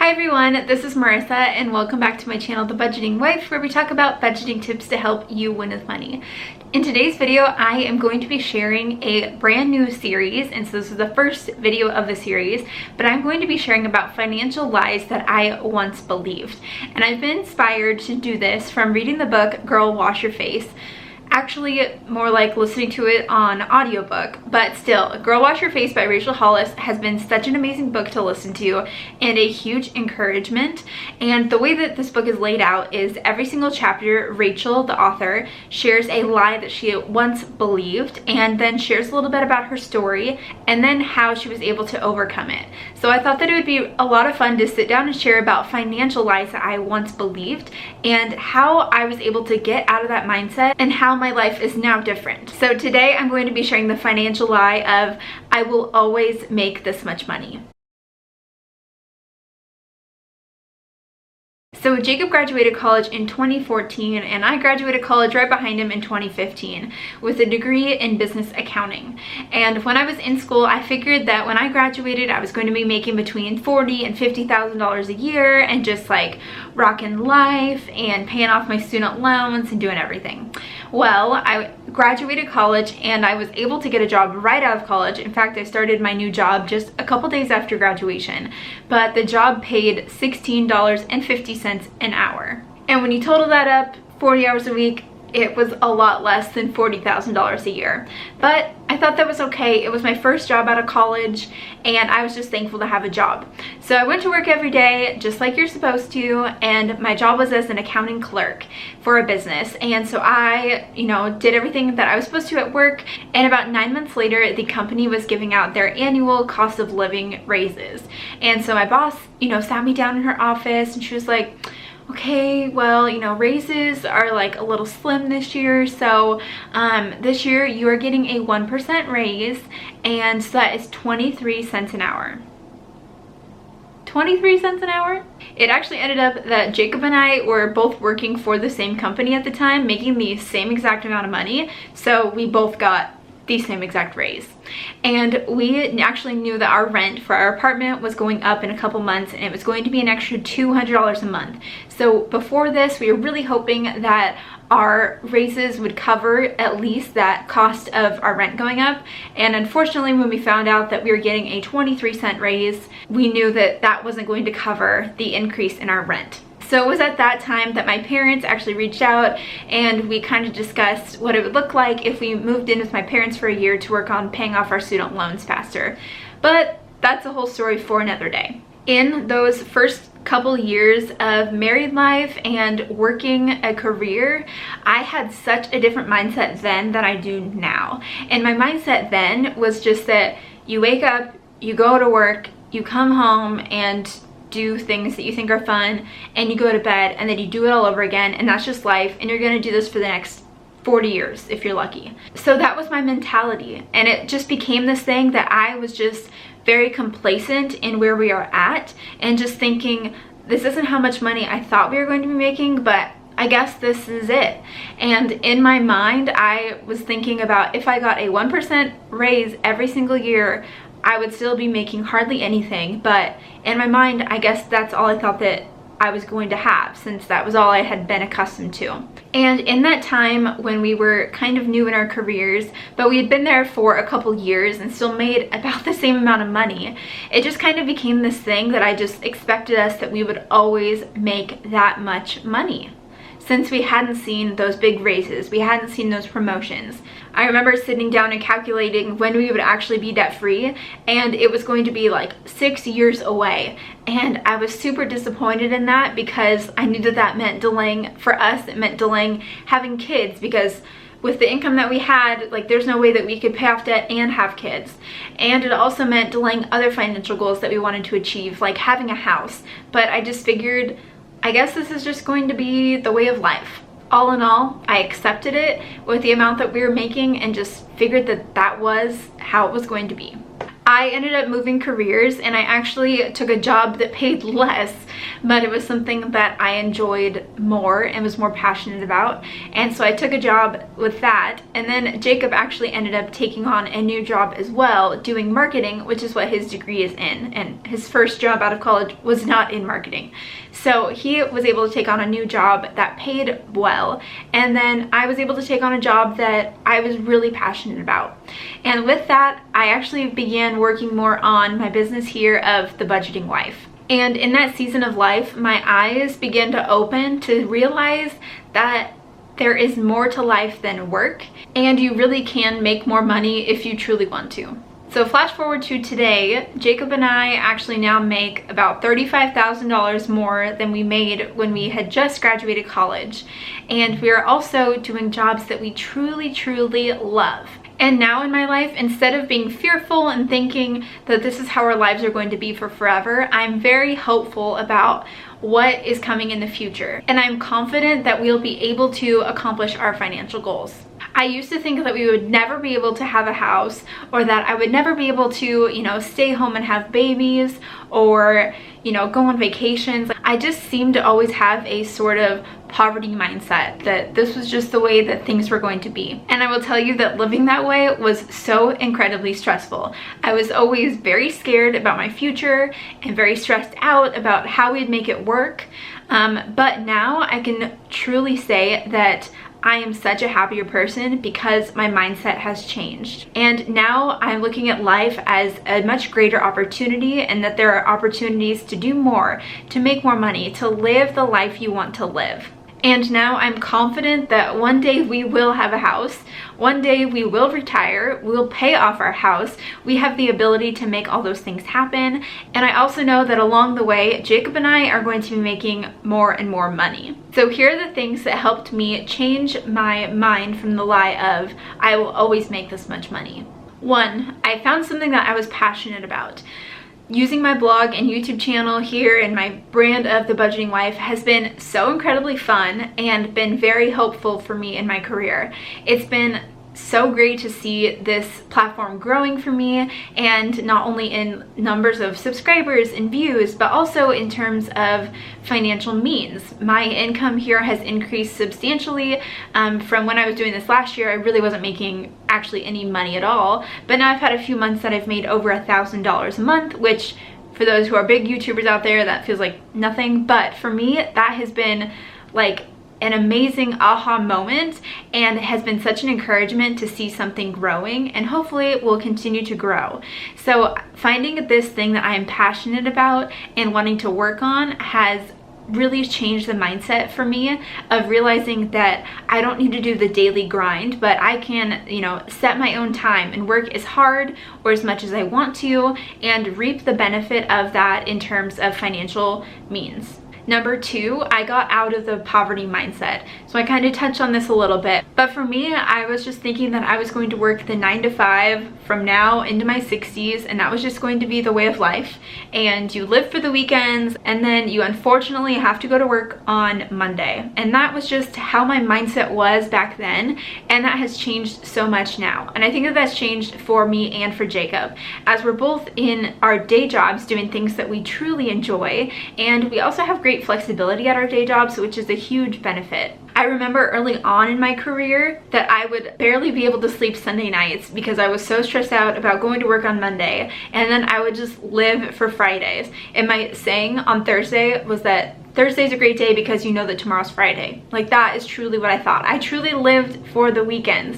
Hi everyone, this is Marissa and welcome back to my channel, The Budgeting Wife, where we talk about budgeting tips to help you win with money. In today's video, I am going to be sharing a brand new series, and so this is the first video of the series, but I'm going to be sharing about financial lies that I once believed. And I've been inspired to do this from reading the book, Girl Wash Your Face. Actually, more like listening to it on audiobook, but still, Girl Wash Your Face by Rachel Hollis has been such an amazing book to listen to and a huge encouragement. And the way that this book is laid out is every single chapter, Rachel, the author, shares a lie that she once believed and then shares a little bit about her story and then how she was able to overcome it. So I thought that it would be a lot of fun to sit down and share about financial lies that I once believed and how I was able to get out of that mindset and how my life is now different. So today I'm going to be sharing the financial lie of I will always make this much money. So Jacob graduated college in 2014 and I graduated college right behind him in 2015 with a degree in business accounting. And when I was in school, I figured that when I graduated, I was going to be making between $40,000 and $50,000 a year and just like rocking life and paying off my student loans and doing everything. Well, I graduated college and I was able to get a job right out of college. In fact, I started my new job just a couple days after graduation, but the job paid $16.50 an hour. And when you total that up, 40 hours a week, it was a lot less than $40,000 a year. But I thought that was okay. It was my first job out of college and I was just thankful to have a job. So I went to work every day just like you're supposed to, and my job was as an accounting clerk for a business. And so I, did everything that I was supposed to at work, and about 9 months later, the company was giving out their annual cost of living raises. And so my boss, sat me down in her office and she was like, okay, well, raises are like a little slim this year, so this year you are getting a 1% raise, and so that is 23 cents an hour. 23 cents an hour? It actually ended up that Jacob and I were both working for the same company at the time, making the same exact amount of money, so we both got the same exact raise. And we actually knew that our rent for our apartment was going up in a couple months and it was going to be an extra $200 a month. So before this, we were really hoping that our raises would cover at least that cost of our rent going up. And unfortunately, when we found out that we were getting a 23-cent raise, we knew that that wasn't going to cover the increase in our rent. So it was at that time that my parents actually reached out and we kind of discussed what it would look like if we moved in with my parents for a year to work on paying off our student loans faster. But that's a whole story for another day. In those first couple years of married life and working a career, I had such a different mindset then than I do now. And my mindset then was just that you wake up, you go to work, you come home and do things that you think are fun, and you go to bed, and then you do it all over again, and that's just life, and you're gonna do this for the next 40 years if you're lucky. So that was my mentality, and it just became this thing that I was just very complacent in where we are at and just thinking, this isn't how much money I thought we were going to be making, but I guess this is it. And in my mind, I was thinking about if I got a 1% raise every single year, I would still be making hardly anything, but in my mind, I guess that's all I thought that I was going to have, since that was all I had been accustomed to. And in that time when we were kind of new in our careers, but we had been there for a couple years and still made about the same amount of money, it just kind of became this thing that I just expected us that we would always make that much money. Since we hadn't seen those big raises, we hadn't seen those promotions. I remember sitting down and calculating when we would actually be debt free, and it was going to be like 6 years away. And I was super disappointed in that because I knew that that meant delaying, for us, it meant delaying having kids, because with the income that we had, like, there's no way that we could pay off debt and have kids. And it also meant delaying other financial goals that we wanted to achieve, like having a house. But I just figured, I guess this is just going to be the way of life. All in all, I accepted it with the amount that we were making and just figured that that was how it was going to be. I ended up moving careers, and I actually took a job that paid less, but it was something that I enjoyed more and was more passionate about. And so I took a job with that. And then Jacob actually ended up taking on a new job as well, doing marketing, which is what his degree is in. And his first job out of college was not in marketing. So he was able to take on a new job that paid well. And then I was able to take on a job that I was really passionate about. And with that, I actually began working more on my business here of The Budgeting Wife. And in that season of life, my eyes began to open to realize that there is more to life than work, and you really can make more money if you truly want to. So flash forward to today, Jacob and I actually now make about $35,000 more than we made when we had just graduated college. And we are also doing jobs that we truly, truly love. And now in my life, instead of being fearful and thinking that this is how our lives are going to be for forever, I'm very hopeful about what is coming in the future. And I'm confident that we'll be able to accomplish our financial goals. I used to think that we would never be able to have a house, or that I would never be able to, stay home and have babies, or, go on vacations. I just seemed to always have a sort of poverty mindset that this was just the way that things were going to be. And I will tell you that living that way was so incredibly stressful. I was always very scared about my future and very stressed out about how we'd make it work. But now I can truly say that I am such a happier person because my mindset has changed. And now I'm looking at life as a much greater opportunity, and that there are opportunities to do more, to make more money, to live the life you want to live. And now I'm confident that one day we will have a house, one day we will retire, we'll pay off our house, we have the ability to make all those things happen. And I also know that along the way, Jacob and I are going to be making more and more money. So here are the things that helped me change my mind from the lie of, I will always make this much money. 1, I found something that I was passionate about. Using my blog and YouTube channel here and my brand of The Budgeting Wife has been so incredibly fun and been very helpful for me in my career. It's been so great to see this platform growing for me, and not only in numbers of subscribers and views, but also in terms of financial means. My income here has increased substantially. From when I was doing this last year, I really wasn't making actually any money at all, but now I've had a few months that I've made over $1,000 a month, which for those who are big YouTubers out there, that feels like nothing, but for me, that has been like an amazing aha moment, and it has been such an encouragement to see something growing, and hopefully it will continue to grow. So finding this thing that I am passionate about and wanting to work on has really changed the mindset for me of realizing that I don't need to do the daily grind, but I can, set my own time and work as hard or as much as I want to and reap the benefit of that in terms of financial means. Number 2, I got out of the poverty mindset. So I kind of touched on this a little bit, but for me, I was just thinking that I was going to work the 9-to-5 from now into my 60s, and that was just going to be the way of life. And you live for the weekends, and then you unfortunately have to go to work on Monday. And that was just how my mindset was back then, and that has changed so much now. And I think that that's changed for me and for Jacob, as we're both in our day jobs doing things that we truly enjoy, and we also have great flexibility at our day jobs, which is a huge benefit. I remember early on in my career that I would barely be able to sleep Sunday nights because I was so stressed out about going to work on Monday, and then I would just live for Fridays. And my saying on Thursday was that Thursday's a great day because you know that tomorrow's Friday. Like, that is truly what I thought. I truly lived for the weekends.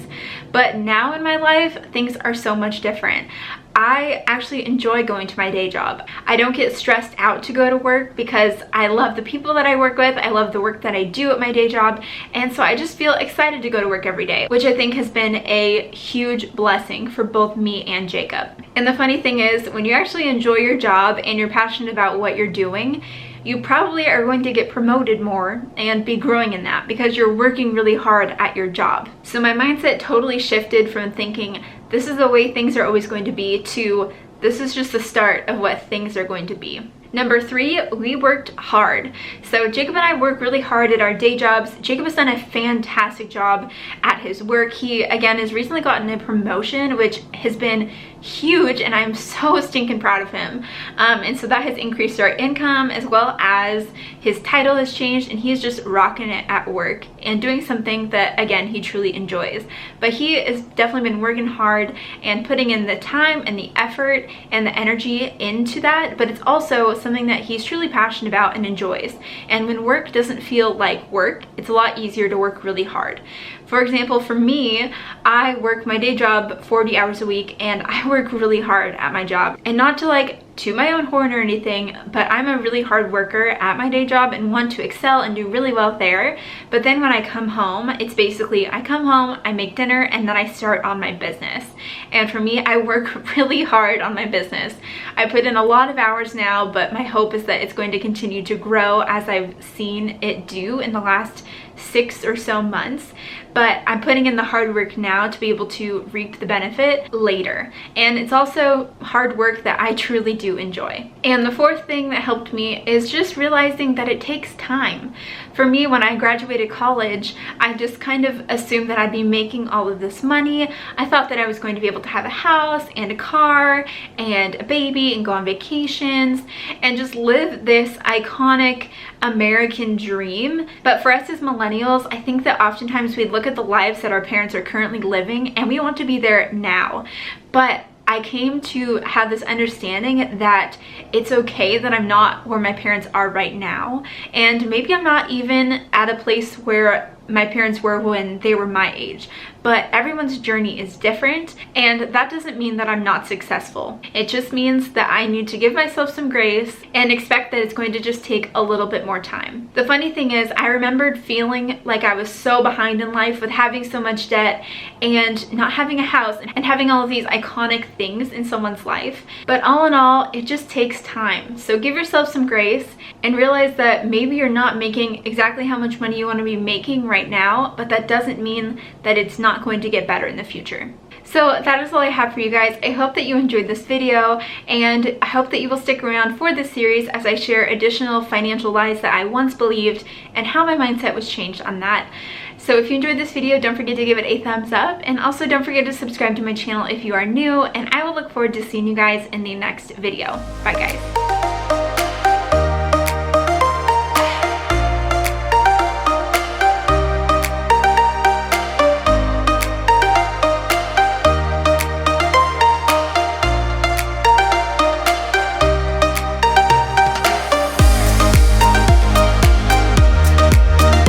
But now in my life, things are so much different. I actually enjoy going to my day job. I don't get stressed out to go to work because I love the people that I work with. I love the work that I do at my day job. And so I just feel excited to go to work every day, which I think has been a huge blessing for both me and Jacob. And the funny thing is, when you actually enjoy your job and you're passionate about what you're doing, you probably are going to get promoted more and be growing in that because you're working really hard at your job. So my mindset totally shifted from thinking this is the way things are always going to be to this is just the start of what things are going to be. Number 3, we worked hard. So Jacob and I work really hard at our day jobs. Jacob has done a fantastic job at his work. He, again, has recently gotten a promotion, which has been huge, and I'm so stinking proud of him. And so that has increased our income, as well as his title has changed, and he's just rocking it at work and doing something that, again, he truly enjoys. But he has definitely been working hard and putting in the time and the effort and the energy into that, but it's also something that he's truly passionate about and enjoys. And when work doesn't feel like work, it's a lot easier to work really hard. For example, for me, I work my day job 40 hours a week, and I work really hard at my job. And not to like toot my own horn or anything, but I'm a really hard worker at my day job and want to excel and do really well there. But then when I come home, it's basically I come home, I make dinner, and then I start on my business. And for me, I work really hard on my business. I put in a lot of hours now, but my hope is that it's going to continue to grow as I've seen it do in the last 6 or so months. But I'm putting in the hard work now to be able to reap the benefit later. And it's also hard work that I truly do enjoy. And the fourth thing that helped me is just realizing that it takes time. For me, when I graduated college, I just kind of assumed that I'd be making all of this money. I thought that I was going to be able to have a house and a car and a baby and go on vacations and just live this iconic American dream. But for us as millennials, I think that oftentimes we look at the lives that our parents are currently living and we want to be there now. But I came to have this understanding that it's okay that I'm not where my parents are right now, and maybe I'm not even at a place where my parents were when they were my age. But everyone's journey is different, and that doesn't mean that I'm not successful. It just means that I need to give myself some grace and expect that it's going to just take a little bit more time. The funny thing is, I remembered feeling like I was so behind in life with having so much debt and not having a house and having all of these iconic things in someone's life. But all in all, it just takes time. So give yourself some grace and realize that maybe you're not making exactly how much money you want to be making right now, but that doesn't mean that it's not going to get better in the future. So that is all I have for you guys. I hope that you enjoyed this video, and I hope that you will stick around for this series as I share additional financial lies that I once believed and how my mindset was changed on that. So if you enjoyed this video, don't forget to give it a thumbs up, and also don't forget to subscribe to my channel if you are new, and I will look forward to seeing you guys in the next video. Bye guys.